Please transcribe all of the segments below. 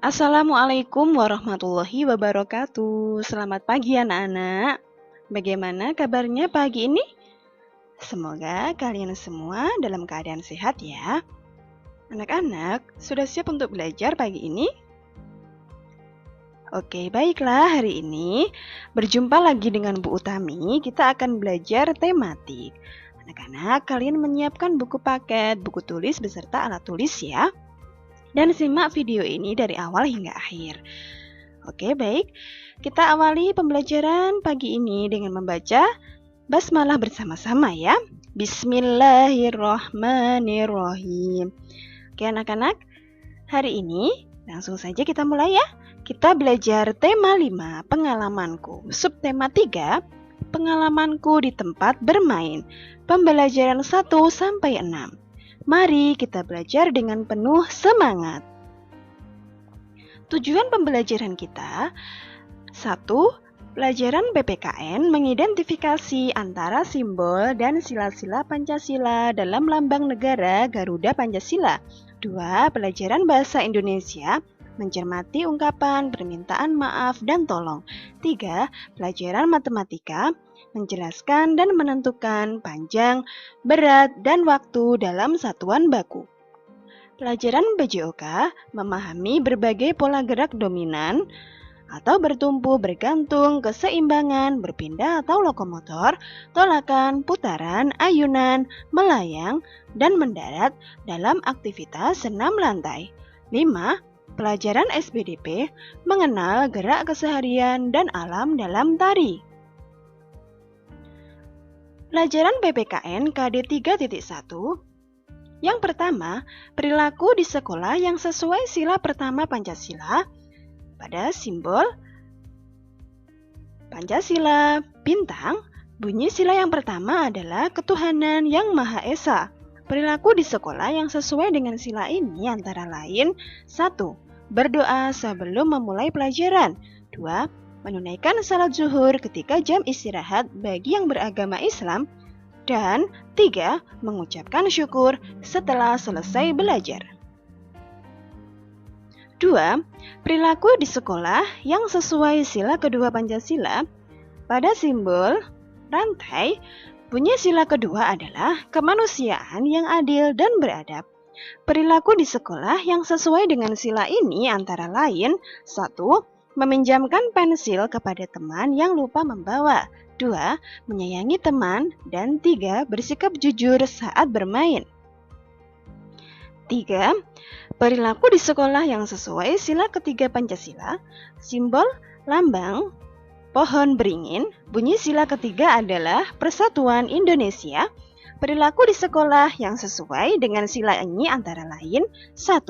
Assalamualaikum warahmatullahi wabarakatuh. Selamat pagi anak-anak. Bagaimana kabarnya pagi ini? Semoga kalian semua dalam keadaan sehat ya. Anak-anak, sudah siap untuk belajar pagi ini? Oke, baiklah, hari ini berjumpa lagi dengan Bu Utami. Kita akan belajar tematik. Anak-anak, kalian menyiapkan buku paket, buku tulis beserta alat tulis ya. Dan simak video ini dari awal hingga akhir. Oke, baik. Kita awali pembelajaran pagi ini dengan membaca basmalah bersama-sama ya. Bismillahirrahmanirrahim. Oke, anak-anak. Hari ini langsung saja kita mulai ya. Kita belajar tema 5, pengalamanku. Subtema 3, pengalamanku di tempat bermain. Pembelajaran 1 sampai 6. Mari kita belajar dengan penuh semangat. Tujuan pembelajaran kita: 1. Pelajaran PPKN mengidentifikasi antara simbol dan sila-sila Pancasila dalam lambang negara Garuda Pancasila. 2. Pelajaran bahasa Indonesia mencermati ungkapan permintaan maaf dan tolong. 3. Pelajaran matematika menjelaskan dan menentukan panjang, berat, dan waktu dalam satuan baku. Pelajaran BJOK memahami berbagai pola gerak dominan atau bertumpu, bergantung, keseimbangan, berpindah atau lokomotor, tolakan, putaran, ayunan, melayang, dan mendarat dalam aktivitas senam lantai. 5. Pelajaran SBDP mengenal gerak keseharian dan alam dalam tari. Pelajaran PPKN KD 3.1. Yang pertama, perilaku di sekolah yang sesuai sila pertama Pancasila. Pada simbol Pancasila bintang, bunyi sila yang pertama adalah ketuhanan yang Maha Esa. Perilaku di sekolah yang sesuai dengan sila ini antara lain: 1. Berdoa sebelum memulai pelajaran. 2. Menunaikan salat zuhur ketika jam istirahat bagi yang beragama Islam. Dan 3. Mengucapkan syukur setelah selesai belajar. 2. Perilaku di sekolah yang sesuai sila kedua Pancasila. Pada simbol rantai, bunyi sila kedua adalah kemanusiaan yang adil dan beradab. Perilaku di sekolah yang sesuai dengan sila ini antara lain: 1. Meminjamkan pensil kepada teman yang lupa membawa. 2. Menyayangi teman. Dan 3. Bersikap jujur saat bermain. 3. Perilaku di sekolah yang sesuai sila ketiga Pancasila. Simbol lambang pohon beringin. Bunyi sila ketiga adalah Persatuan Indonesia. Perilaku di sekolah yang sesuai dengan sila ini antara lain: 1.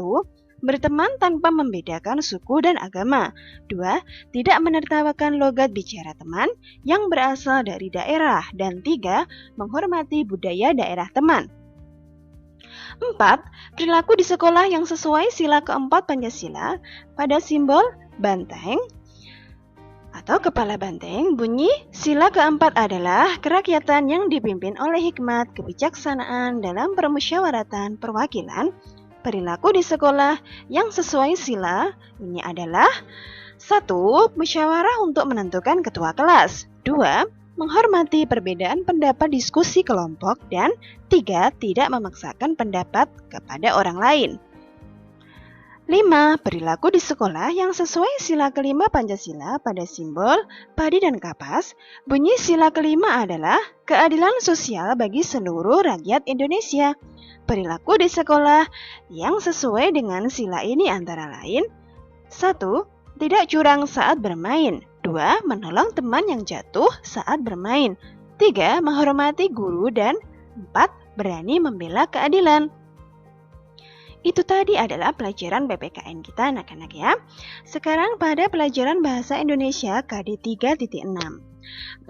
Berteman tanpa membedakan suku dan agama. 2. Tidak menertawakan logat bicara teman yang berasal dari daerah. Dan 3. Menghormati budaya daerah teman. 4. Perilaku di sekolah yang sesuai sila keempat Pancasila. Pada simbol banteng atau kepala banteng, bunyi sila keempat adalah kerakyatan yang dipimpin oleh hikmat kebijaksanaan dalam permusyawaratan perwakilan. Perilaku di sekolah yang sesuai sila ini adalah: 1. Musyawarah untuk menentukan ketua kelas. 2. Menghormati perbedaan pendapat diskusi kelompok. Dan 3. Tidak memaksakan pendapat kepada orang lain. 5. Perilaku di sekolah yang sesuai sila kelima Pancasila. Pada simbol padi dan kapas, bunyi sila kelima adalah keadilan sosial bagi seluruh rakyat Indonesia. Perilaku di sekolah yang sesuai dengan sila ini antara lain: 1. Tidak curang saat bermain. 2. Menolong teman yang jatuh saat bermain. 3. Menghormati guru. Dan 4. Berani membela keadilan. Itu tadi adalah pelajaran PPKN kita anak-anak ya. Sekarang pada pelajaran Bahasa Indonesia KD 3.6.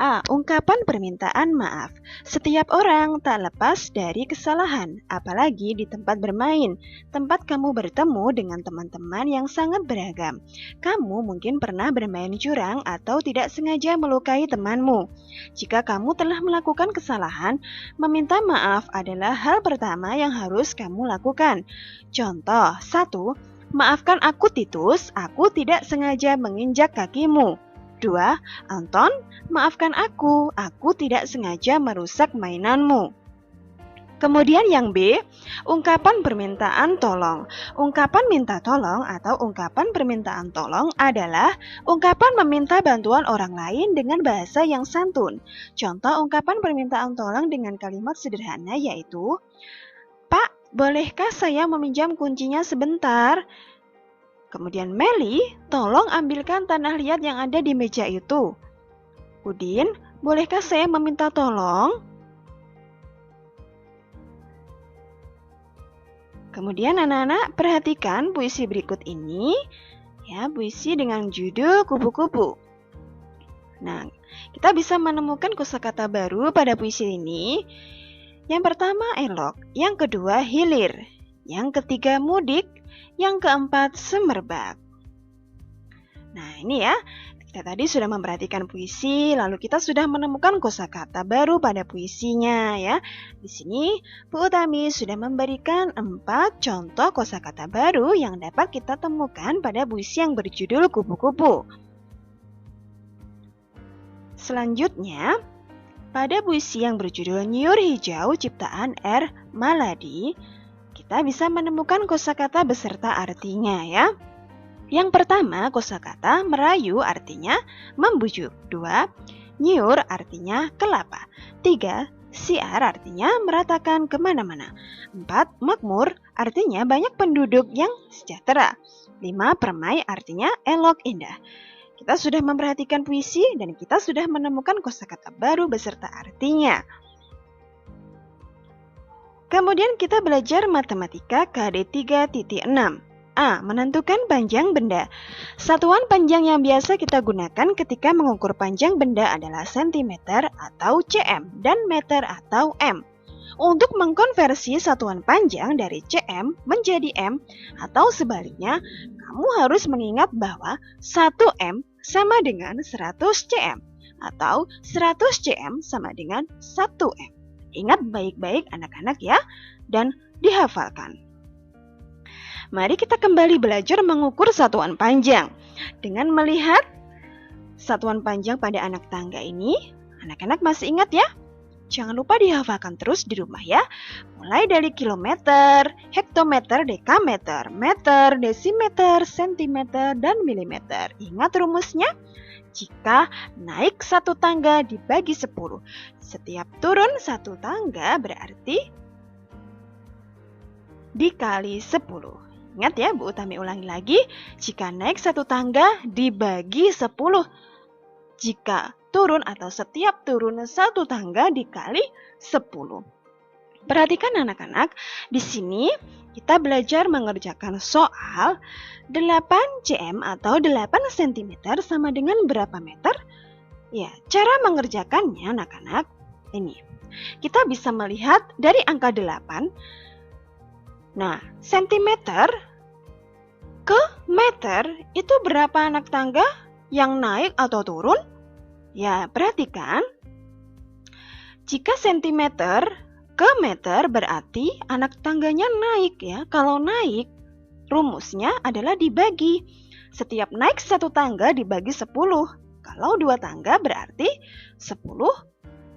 A. Ungkapan permintaan maaf. Setiap orang tak lepas dari kesalahan, apalagi di tempat bermain, tempat kamu bertemu dengan teman-teman yang sangat beragam. Kamu mungkin pernah bermain curang atau tidak sengaja melukai temanmu. Jika kamu telah melakukan kesalahan, meminta maaf adalah hal pertama yang harus kamu lakukan. Contoh 1. Maafkan aku Titus, aku tidak sengaja menginjak kakimu. 2. Anton, maafkan aku tidak sengaja merusak mainanmu. Kemudian yang B, ungkapan permintaan tolong. Ungkapan minta tolong atau ungkapan permintaan tolong adalah ungkapan meminta bantuan orang lain dengan bahasa yang santun. Contoh ungkapan permintaan tolong dengan kalimat sederhana yaitu, Pak, bolehkah saya meminjam kuncinya sebentar? Kemudian Meli, tolong ambilkan tanah liat yang ada di meja itu. Udin, bolehkah saya meminta tolong? Kemudian anak-anak perhatikan puisi berikut ini, ya, puisi dengan judul Kupu-kupu. Nah, kita bisa menemukan kosakata baru pada puisi ini. Yang pertama elok, yang kedua hilir, yang ketiga mudik, yang keempat semerbak. Nah, ini ya. Kita tadi sudah memperhatikan puisi, lalu kita sudah menemukan kosakata baru pada puisinya ya. Di sini Bu Utami sudah memberikan 4 contoh kosakata baru yang dapat kita temukan pada puisi yang berjudul Kupu-kupu. Selanjutnya, pada puisi yang berjudul Nyur Hijau ciptaan R. Maladi, kita bisa menemukan kosakata beserta artinya ya. Yang pertama, kosakata merayu artinya membujuk. 2. Nyiur artinya kelapa. 3. Siar artinya meratakan kemana-mana. 4. Makmur artinya banyak penduduk yang sejahtera. 5. Permai artinya elok indah. Kita sudah memperhatikan puisi dan kita sudah menemukan kosakata baru beserta artinya. Kemudian kita belajar matematika KD 3.6. A. Menentukan panjang benda. Satuan panjang yang biasa kita gunakan ketika mengukur panjang benda adalah cm atau cm dan meter atau m. Untuk mengkonversi satuan panjang dari cm menjadi m atau sebaliknya, kamu harus mengingat bahwa 1 m sama dengan 100 cm atau 100 cm sama dengan 1 m. Ingat baik-baik anak-anak ya, dan dihafalkan. Mari kita kembali belajar mengukur satuan panjang. Dengan melihat satuan panjang pada anak tangga ini, anak-anak masih ingat ya? Jangan lupa dihafalkan terus di rumah ya. Mulai dari kilometer, hektometer, dekameter, meter, desimeter, sentimeter, dan milimeter. Ingat rumusnya? Jika naik 1 tangga dibagi 10, setiap turun 1 tangga berarti dikali 10. Ingat ya, Bu Utami ulangi lagi. Jika naik 1 tangga dibagi 10. Jika turun atau setiap turun 1 tangga dikali 10. Perhatikan anak-anak, di sini kita belajar mengerjakan soal 8 cm atau 8 cm sama dengan berapa meter? Ya, cara mengerjakannya anak-anak ini. Kita bisa melihat dari angka 8. Nah, sentimeter ke meter itu berapa anak tangga yang naik atau turun? Ya, perhatikan. Jika sentimeter ke meter berarti anak tangganya naik ya. Kalau naik, rumusnya adalah dibagi. Setiap naik 1 tangga dibagi 10. Kalau 2 tangga berarti 10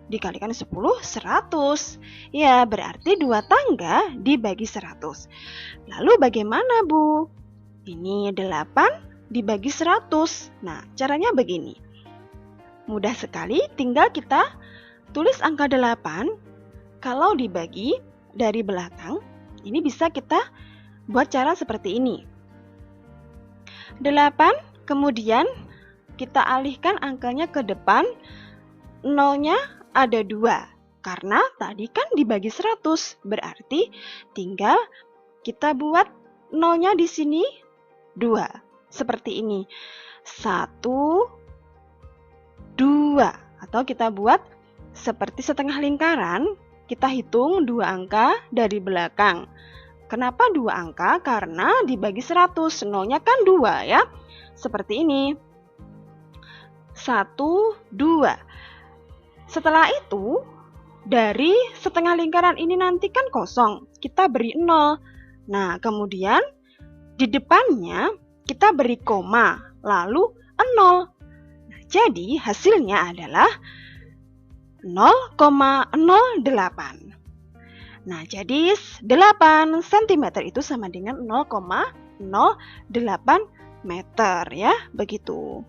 dikalikan 10, 100. Ya, berarti 2 tangga dibagi 100. Lalu bagaimana, Bu? Ini 8 dibagi 100. Nah, caranya begini. Mudah sekali, tinggal kita tulis angka 8. Kalau dibagi dari belakang, ini bisa kita buat cara seperti ini. 8, kemudian kita alihkan angkanya ke depan, nolnya ada 2, karena tadi kan dibagi 100, berarti tinggal kita buat nolnya di sini 2, seperti ini. 1, 2, atau kita buat seperti setengah lingkaran, kita hitung 2 angka dari belakang. Kenapa 2 angka? Karena dibagi 100, nolnya kan 2 ya, seperti ini. 1, 2. Setelah itu, dari setengah lingkaran ini nanti kan kosong, kita beri 0. Nah, kemudian Di depannya kita beri koma, lalu 0. Nah, jadi hasilnya adalah 0,08. Nah, jadi 8 cm itu sama dengan 0,08 meter ya, begitu.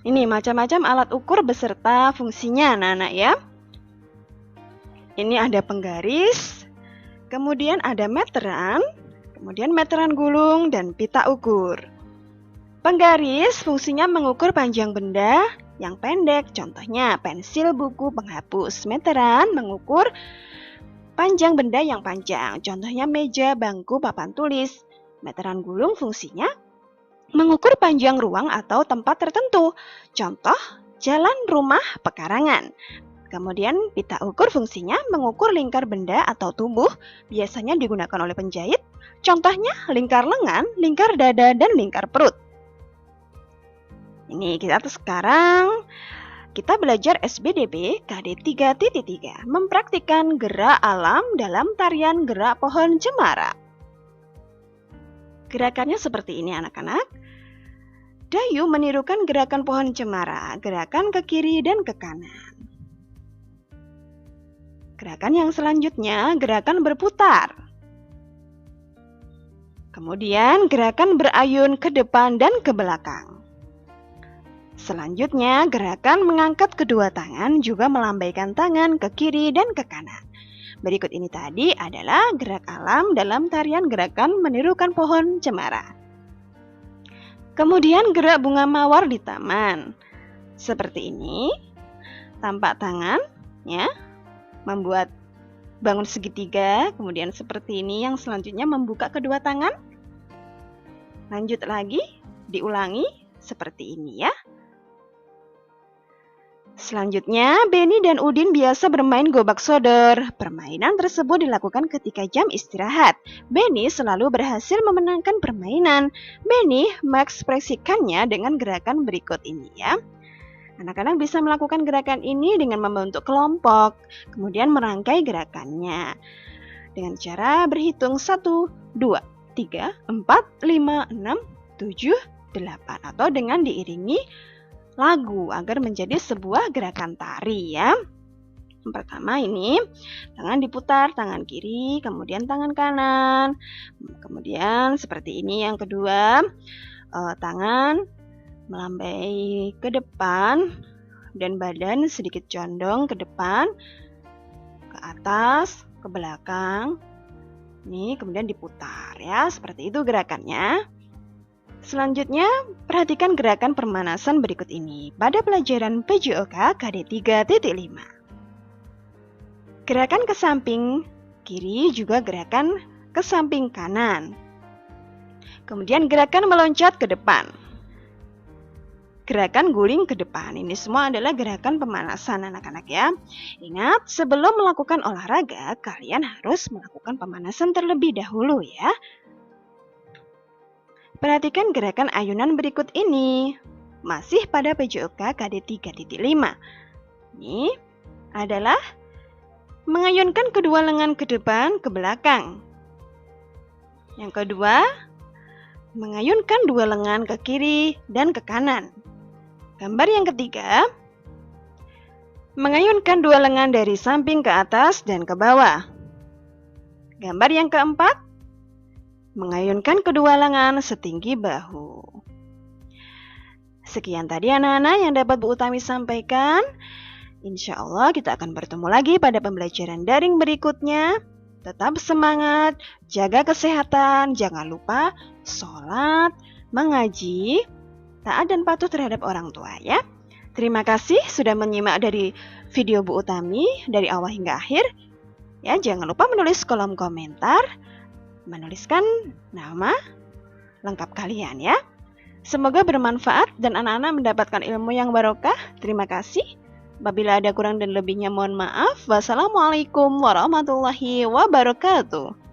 Ini macam-macam alat ukur beserta fungsinya anak-anak ya. Ini ada penggaris, kemudian ada meteran, kemudian meteran gulung dan pita ukur. Penggaris fungsinya mengukur panjang benda yang pendek, contohnya pensil, buku, penghapus. Meteran mengukur panjang benda yang panjang, contohnya meja, bangku, papan tulis. Meteran gulung fungsinya mengukur panjang ruang atau tempat tertentu, contoh jalan, rumah, pekarangan. Kemudian pita ukur fungsinya mengukur lingkar benda atau tubuh, biasanya digunakan oleh penjahit, contohnya lingkar lengan, lingkar dada, dan lingkar perut. Ini sekarang kita belajar SBDB KD 3.3, mempraktikkan gerak alam dalam tarian gerak pohon cemara. Gerakannya seperti ini anak-anak. Dayu menirukan gerakan pohon cemara, gerakan ke kiri dan ke kanan. Gerakan yang selanjutnya, gerakan berputar. Kemudian gerakan berayun ke depan dan ke belakang. Selanjutnya, gerakan mengangkat kedua tangan juga melambaikan tangan ke kiri dan ke kanan. Berikut ini tadi adalah gerak alam dalam tarian gerakan menirukan pohon cemara. Kemudian gerak bunga mawar di taman. Seperti ini, tampak tangan ya, membuat bangun segitiga, kemudian seperti ini yang selanjutnya membuka kedua tangan. Lanjut lagi, diulangi seperti ini ya. Selanjutnya, Beni dan Udin biasa bermain gobak sodor. Permainan tersebut dilakukan ketika jam istirahat. Beni selalu berhasil memenangkan permainan. Beni mengekspresikannya dengan gerakan berikut ini ya. Anak-anak bisa melakukan gerakan ini dengan membentuk kelompok, kemudian merangkai gerakannya dengan cara berhitung 1, 2, 3, 4, 5, 6, 7, 8 atau dengan diiringi lagu agar menjadi sebuah gerakan tari ya. Yang pertama ini, tangan diputar, tangan kiri, kemudian tangan kanan. Kemudian seperti ini yang kedua, tangan melambai ke depan dan badan sedikit condong ke depan, ke atas, ke belakang. Ini kemudian diputar ya, seperti itu gerakannya. Selanjutnya, perhatikan gerakan pemanasan berikut ini pada pelajaran PJOK KD 3.5. Gerakan ke samping kiri juga gerakan ke samping kanan. Kemudian gerakan meloncat ke depan. Gerakan guling ke depan. Ini semua adalah gerakan pemanasan anak-anak ya. Ingat, sebelum melakukan olahraga, kalian harus melakukan pemanasan terlebih dahulu ya. Perhatikan gerakan ayunan berikut ini. Masih pada PJOK KD 3.5. Ini adalah mengayunkan kedua lengan ke depan, ke belakang. Yang kedua, mengayunkan dua lengan ke kiri dan ke kanan. Gambar yang ketiga, mengayunkan dua lengan dari samping ke atas dan ke bawah. Gambar yang keempat, mengayunkan kedua lengan setinggi bahu. Sekian tadi anak-anak yang dapat Bu Utami sampaikan. Insya Allah kita akan bertemu lagi pada pembelajaran daring berikutnya. Tetap semangat, jaga kesehatan, jangan lupa sholat, mengaji, taat dan patuh terhadap orang tua ya. Terima kasih sudah menyimak dari video Bu Utami dari awal hingga akhir. Ya, jangan lupa menulis kolom komentar, menuliskan nama lengkap kalian ya. Semoga bermanfaat dan anak-anak mendapatkan ilmu yang barokah. Terima kasih. Apabila ada kurang dan lebihnya mohon maaf. Wassalamualaikum warahmatullahi wabarakatuh.